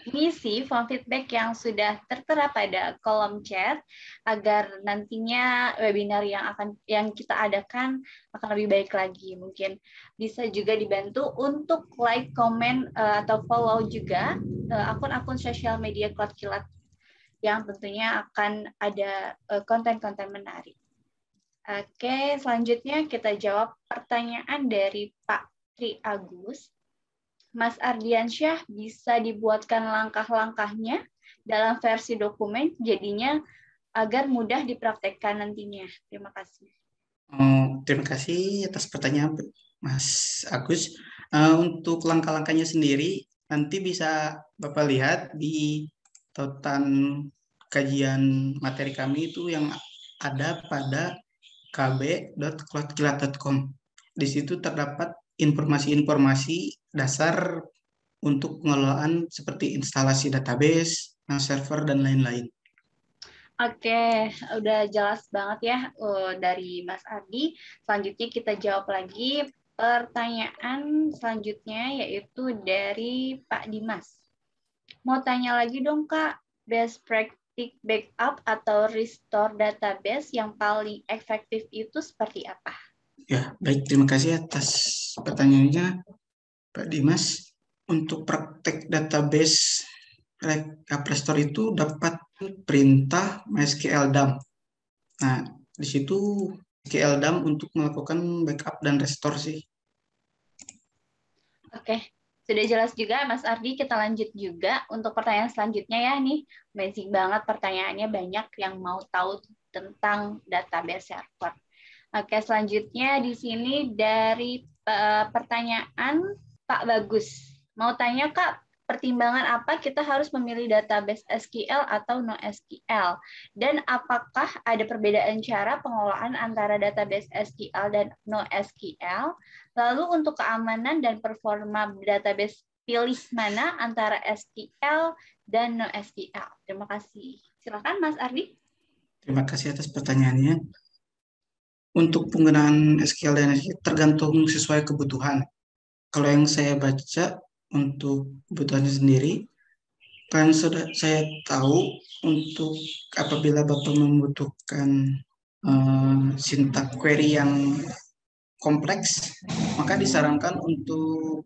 mengisi form feedback yang sudah tertera pada kolom chat, agar nantinya webinar yang kita adakan akan lebih baik lagi. Mungkin bisa juga dibantu untuk like, comment, atau follow juga akun-akun sosial media Cloud Kilat yang tentunya akan ada konten-konten menarik. Oke, selanjutnya kita jawab pertanyaan dari Pak Tri Agus. Mas Ardiansyah, bisa dibuatkan langkah-langkahnya dalam versi dokumen, jadinya agar mudah dipraktekkan nantinya. Terima kasih. Terima kasih atas pertanyaan Mas Agus. Untuk langkah-langkahnya sendiri, nanti bisa Bapak lihat di tautan kajian materi kami itu yang ada pada kb.cloudkilat.com. Di situ terdapat informasi-informasi dasar untuk pengelolaan seperti instalasi database, server, dan lain-lain. Oke, udah jelas banget ya dari Mas Ardi. Selanjutnya kita jawab lagi pertanyaan selanjutnya, yaitu dari Pak Dimas. Mau tanya lagi dong, Kak, best practice backup atau restore database yang paling efektif itu seperti apa? Ya, baik. Terima kasih atas pertanyaannya, Pak Dimas. Untuk praktek database Restore itu dapat perintah MySQL dump. Nah, di situ MySQL dump untuk melakukan backup dan restore sih. Oke, sudah jelas juga Mas Ardi, kita lanjut juga untuk pertanyaan selanjutnya ya nih. Basic banget pertanyaannya, banyak yang mau tahu tentang database server. Oke, selanjutnya di sini dari pertanyaan Pak Bagus. Mau tanya Kak, pertimbangan apa kita harus memilih database SQL atau NoSQL? Dan apakah ada perbedaan cara pengelolaan antara database SQL dan NoSQL? Lalu untuk keamanan dan performa database, pilih mana antara SQL dan NoSQL? Terima kasih. Silakan Mas Ardi. Terima kasih atas pertanyaannya. Untuk penggunaan SQL dan SQL tergantung sesuai kebutuhan. Kalau yang saya baca untuk kebutuhannya sendiri, kan sudah saya tahu untuk apabila Bapak membutuhkan sintak query yang kompleks, maka disarankan untuk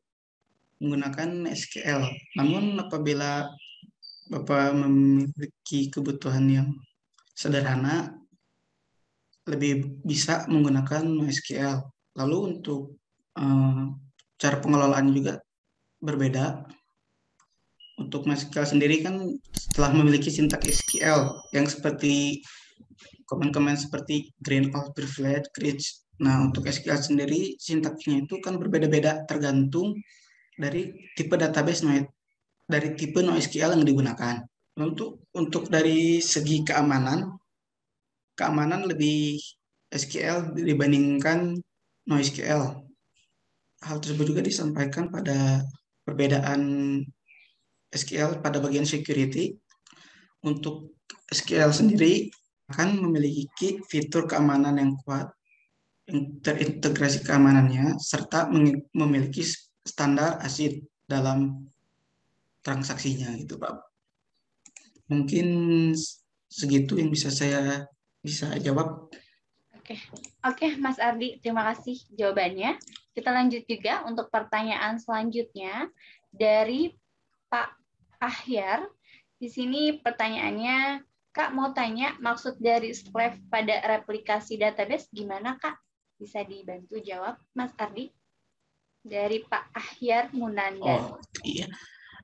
menggunakan SQL. Namun apabila Bapak memiliki kebutuhan yang sederhana, lebih bisa menggunakan MySQL. Lalu untuk cara pengelolaan juga berbeda. Untuk MySQL sendiri kan setelah memiliki sintak SQL yang seperti komen-komen seperti green all privilege, create. Nah, untuk SQL sendiri sintaksnya itu kan berbeda-beda tergantung dari tipe database dari tipe NoSQL yang digunakan. Untuk dari segi keamanan lebih SQL dibandingkan NoSQL. Hal tersebut juga disampaikan pada perbedaan SQL pada bagian security. Untuk SQL sendiri akan memiliki fitur keamanan yang kuat, terintegrasi keamanannya, serta memiliki standar ACID dalam transaksinya gitu Pak. Mungkin segitu yang saya bisa jawab. Oke, Mas Ardi, terima kasih jawabannya. Kita lanjut juga untuk pertanyaan selanjutnya dari Pak Ahyar. Di sini pertanyaannya, Kak mau tanya maksud dari slave pada replikasi database gimana Kak? Bisa dibantu jawab Mas Ardi? Dari Pak Ahyar Munanda. Oh iya,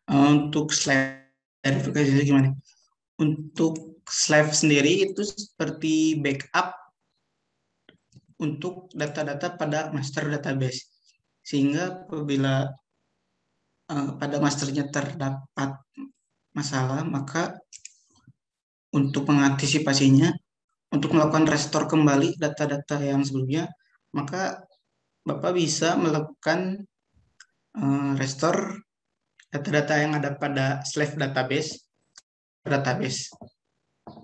untuk slave verifikasi gimana? Untuk slave sendiri itu seperti backup untuk data-data pada master database. Sehingga apabila pada masternya terdapat masalah, maka untuk mengantisipasinya, untuk melakukan restore kembali data-data yang sebelumnya, maka Bapak bisa melakukan restore data-data yang ada pada slave database.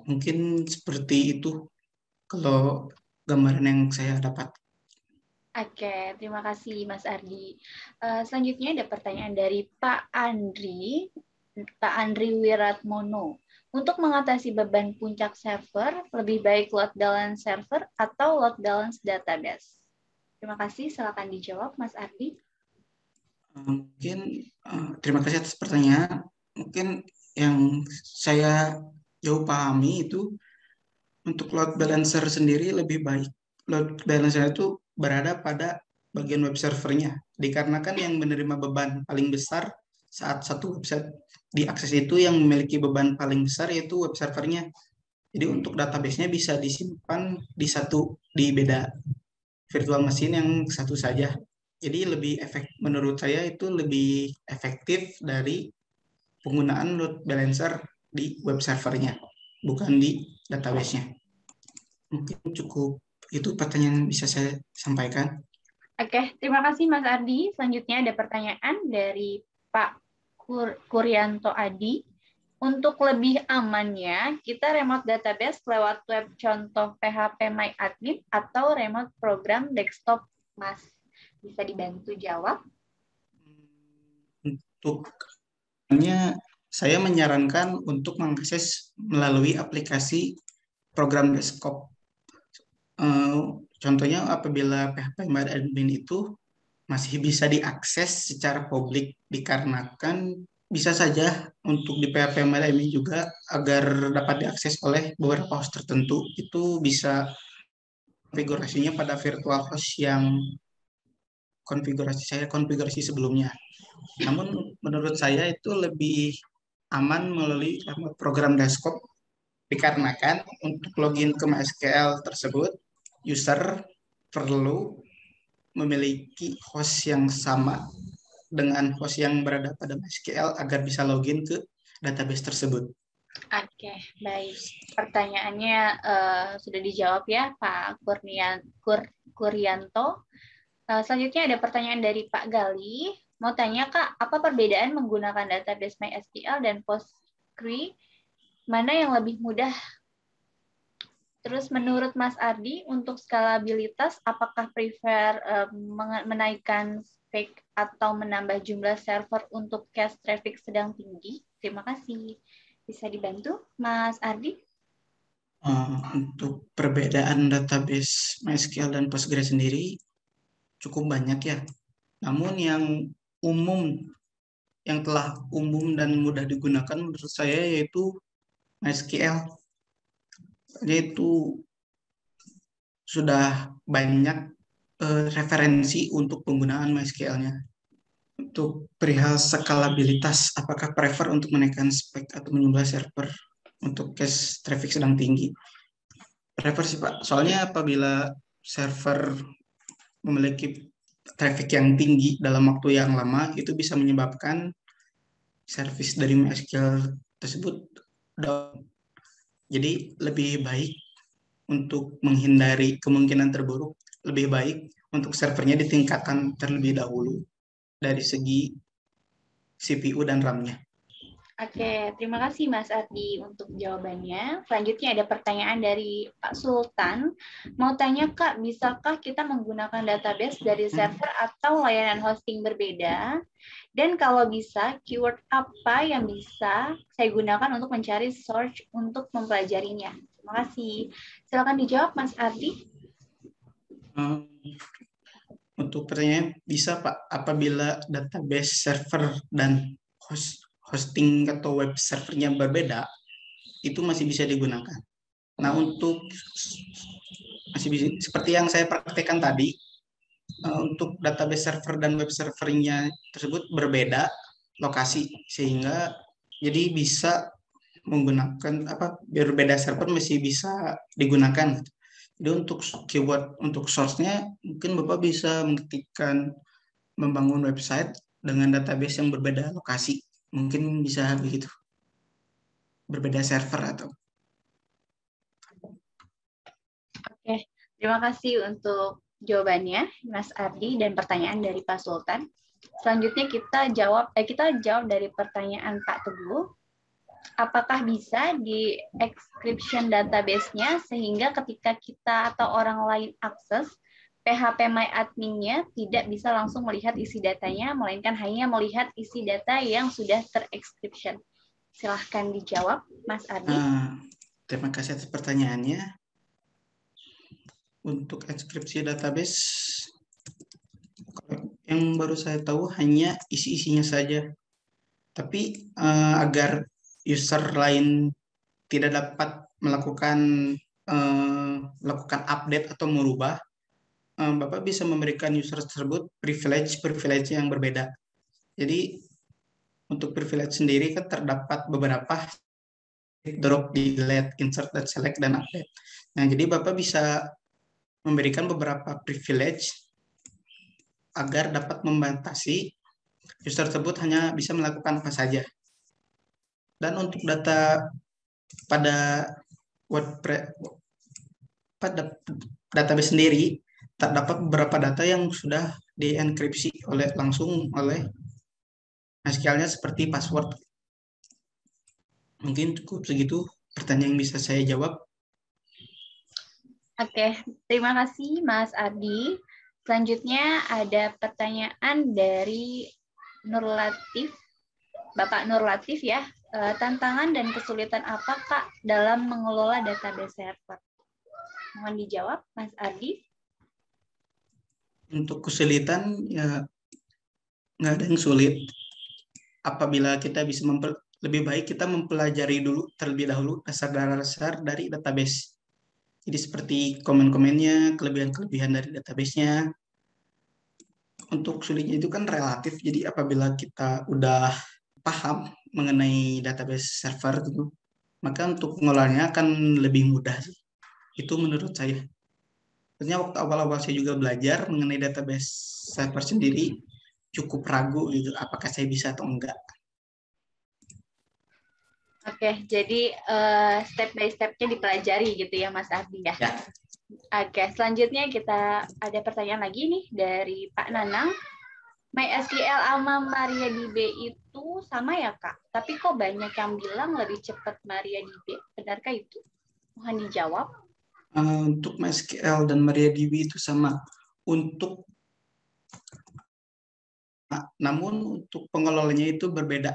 Mungkin seperti itu kalau gambaran yang saya dapat. Oke, terima kasih Mas Ardi. Selanjutnya ada pertanyaan dari Pak Andri Wiratmono. Untuk mengatasi beban puncak server, lebih baik load balance server atau load balance database? Terima kasih, silakan dijawab Mas Ardi. Mungkin terima kasih atas pertanyaan. Mungkin yang saya jauh pahami itu untuk load balancer sendiri lebih baik. Load balancer itu berada pada bagian web servernya, dikarenakan yang menerima beban paling besar saat satu website diakses itu yang memiliki beban paling besar yaitu web servernya. Jadi untuk database-nya bisa disimpan di beda virtual machine yang satu saja. Jadi menurut saya itu lebih efektif dari penggunaan load balancer di web servernya, bukan di database-nya. Mungkin cukup itu pertanyaan yang bisa saya sampaikan. Oke, terima kasih Mas Ardi. Selanjutnya ada pertanyaan dari Pak Kuryanto Adi. Untuk lebih amannya, kita remote database lewat web contoh PHP MyAdmin atau remote program desktop, Mas. Bisa dibantu jawab? Untuk saya menyarankan untuk mengakses melalui aplikasi program desktop. Contohnya apabila PHP MyAdmin itu masih bisa diakses secara publik dikarenakan bisa saja untuk di PHP MLMI juga agar dapat diakses oleh beberapa host tertentu. Itu bisa konfigurasinya pada virtual host yang konfigurasi sebelumnya. Namun menurut saya itu lebih aman melalui program desktop dikarenakan untuk login ke MySQL tersebut user perlu memiliki host yang sama dengan host yang berada pada MySQL agar bisa login ke database tersebut. Oke, baik. Pertanyaannya sudah dijawab ya, Pak Kuryanto. Selanjutnya ada pertanyaan dari Pak Gali. Mau tanya, Kak, apa perbedaan menggunakan database MySQL dan PostgreSQL? Mana yang lebih mudah? Terus menurut Mas Ardi, untuk skalabilitas, apakah prefer menaikkan spek atau menambah jumlah server untuk cache traffic sedang tinggi? Terima kasih. Bisa dibantu, Mas Ardi? Untuk perbedaan database MySQL dan Postgres sendiri cukup banyak ya. Namun yang telah umum dan mudah digunakan menurut saya yaitu MySQL. Yaitu sudah banyak referensi untuk penggunaan MySQL-nya. Untuk perihal skalabilitas, apakah prefer untuk menaikkan spek atau menambah server untuk cache traffic sedang tinggi? Prefer sih Pak, soalnya apabila server memiliki traffic yang tinggi dalam waktu yang lama, itu bisa menyebabkan service dari MySQL tersebut down. Jadi lebih baik untuk menghindari kemungkinan terburuk, lebih baik untuk servernya ditingkatkan terlebih dahulu dari segi CPU dan RAM-nya. Oke, terima kasih Mas Ardi untuk jawabannya. Selanjutnya ada pertanyaan dari Pak Sultan. Mau tanya Kak, bisakah kita menggunakan database dari server atau layanan hosting berbeda? Dan kalau bisa, keyword apa yang bisa saya gunakan untuk mencari search untuk mempelajarinya? Terima kasih. Silakan dijawab Mas Ardi. Untuk pertanyaan, bisa Pak, apabila database server dan hosting atau web servernya berbeda, itu masih bisa digunakan. Nah, untuk masih bisa, seperti yang saya praktekkan tadi, untuk database server dan web servernya tersebut berbeda lokasi, sehingga jadi bisa menggunakan berbeda server masih bisa digunakan. Jadi untuk keyword untuk source-nya mungkin Bapak bisa mengetikkan membangun website dengan database yang berbeda lokasi. Mungkin bisa begitu. Berbeda server atau. Oke, terima kasih untuk jawabannya Mas Ardi dan pertanyaan dari Pak Sultan. Selanjutnya kita jawab dari pertanyaan Pak Teguh. Apakah bisa di encryption database-nya sehingga ketika kita atau orang lain akses PHP MyAdmin-nya tidak bisa langsung melihat isi datanya, melainkan hanya melihat isi data yang sudah terencryption. Silahkan dijawab, Mas Ardi. Terima kasih atas pertanyaannya. Untuk enkripsi database, yang baru saya tahu hanya isi-isinya saja. Tapi agar user lain tidak dapat melakukan update atau merubah, Bapak bisa memberikan user tersebut privilege yang berbeda. Jadi untuk privilege sendiri kan terdapat beberapa drop, delete, insert, dan select, dan update. Nah, jadi Bapak bisa memberikan beberapa privilege agar dapat membatasi user tersebut hanya bisa melakukan apa saja. Dan untuk data pada WordPress, pada database sendiri, terdapat beberapa data yang sudah dienkripsi langsung oleh MySQL-nya seperti password. Mungkin cukup segitu pertanyaan yang bisa saya jawab. Oke, terima kasih Mas Ardi. Selanjutnya ada pertanyaan dari Nur Latif, Bapak Nur Latif ya. Tantangan dan kesulitan apa Kak dalam mengelola database server? Mohon dijawab, Mas Ardi. Untuk kesulitan ya nggak ada yang sulit. apabila kita bisa lebih baik kita mempelajari dulu terlebih dahulu dasar-dasar dari database. Jadi seperti komen-komennya, kelebihan-kelebihan dari database-nya. Untuk sulitnya itu kan relatif, jadi apabila kita udah paham mengenai database server gitu, maka untuk pengolahannya akan lebih mudah sih. Itu menurut saya. Sebenarnya waktu awal-awal saya juga belajar mengenai database server sendiri, cukup ragu gitu, apakah saya bisa atau enggak. Oke, jadi step by step-nya dipelajari gitu ya Mas Ardi ya. Ya. Oke, selanjutnya kita ada pertanyaan lagi nih dari Pak Nanang. MySQL sama MariaDB itu sama ya Kak? Tapi kok banyak yang bilang lebih cepat MariaDB. Benarkah itu? Mohon dijawab. Untuk MySQL dan MariaDB itu sama. Namun untuk pengelolanya itu berbeda.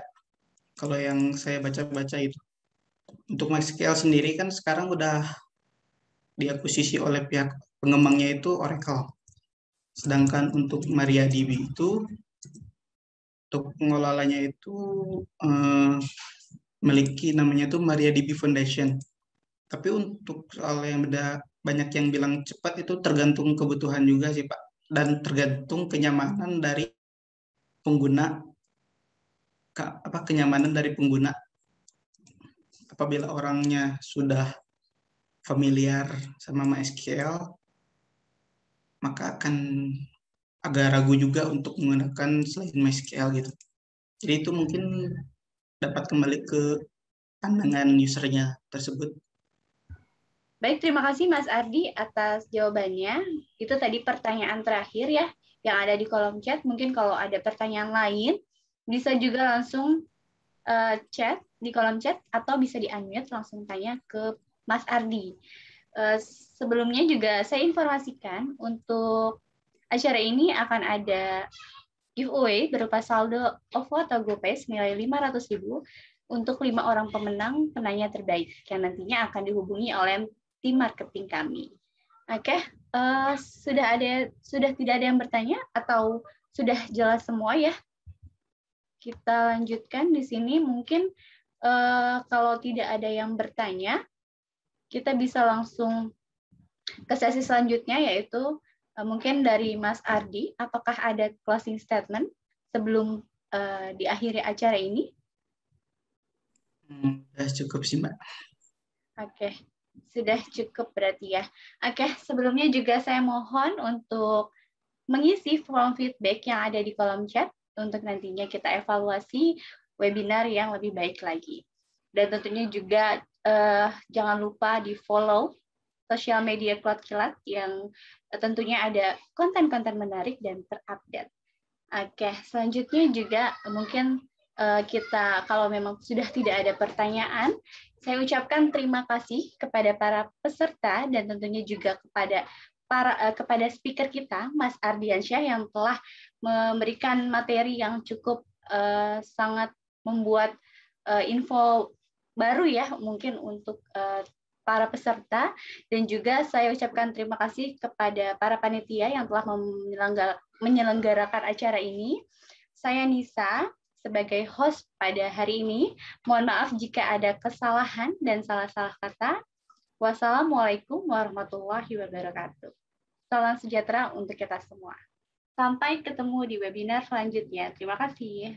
Kalau yang saya baca-baca itu. Untuk MySQL sendiri kan sekarang udah diakuisisi oleh pihak pengembangnya itu Oracle. Sedangkan untuk MariaDB itu, untuk pengelolanya itu memiliki namanya itu MariaDB Foundation. Tapi untuk soal yang beda, banyak yang bilang cepat itu tergantung kebutuhan juga sih Pak. Dan tergantung kenyamanan dari pengguna, kenyamanan dari pengguna. Apabila orangnya sudah familiar sama MySQL, maka akan agak ragu juga untuk menggunakan selain MySQL gitu. Jadi itu mungkin dapat kembali ke pandangan usernya tersebut. Baik, terima kasih Mas Ardi atas jawabannya. Itu tadi pertanyaan terakhir ya, yang ada di kolom chat. Mungkin kalau ada pertanyaan lain, bisa juga langsung chat di kolom chat, atau bisa di-unmute langsung tanya ke Mas Ardi. Sebelumnya juga saya informasikan untuk acara ini akan ada giveaway berupa saldo OVO atau GoPay senilai 500.000 untuk 5 orang pemenang penanya terbaik yang nantinya akan dihubungi oleh tim marketing kami. Oke, sudah tidak ada yang bertanya atau sudah jelas semua ya? Kita lanjutkan di sini. Mungkin kalau tidak ada yang bertanya, kita bisa langsung ke sesi selanjutnya, yaitu mungkin dari Mas Ardi. Apakah ada closing statement sebelum diakhiri acara ini? Sudah cukup sih Mbak. Oke, sudah cukup berarti ya. Oke, sebelumnya juga saya mohon untuk mengisi form feedback yang ada di kolom chat untuk nantinya kita evaluasi webinar yang lebih baik lagi. Dan tentunya juga jangan lupa di-follow sosial media Cloud Kilat yang tentunya ada konten-konten menarik dan terupdate. Oke, selanjutnya juga mungkin kita, kalau memang sudah tidak ada pertanyaan, saya ucapkan terima kasih kepada para peserta dan tentunya juga kepada speaker kita, Mas Ardiansyah, yang telah memberikan materi yang cukup sangat membuat info baru ya mungkin untuk para peserta, dan juga saya ucapkan terima kasih kepada para panitia yang telah menyelenggarakan acara ini. Saya Nisa sebagai host pada hari ini. Mohon maaf jika ada kesalahan dan salah-salah kata. Wassalamualaikum warahmatullahi wabarakatuh. Salam sejahtera untuk kita semua. Sampai ketemu di webinar selanjutnya. Terima kasih.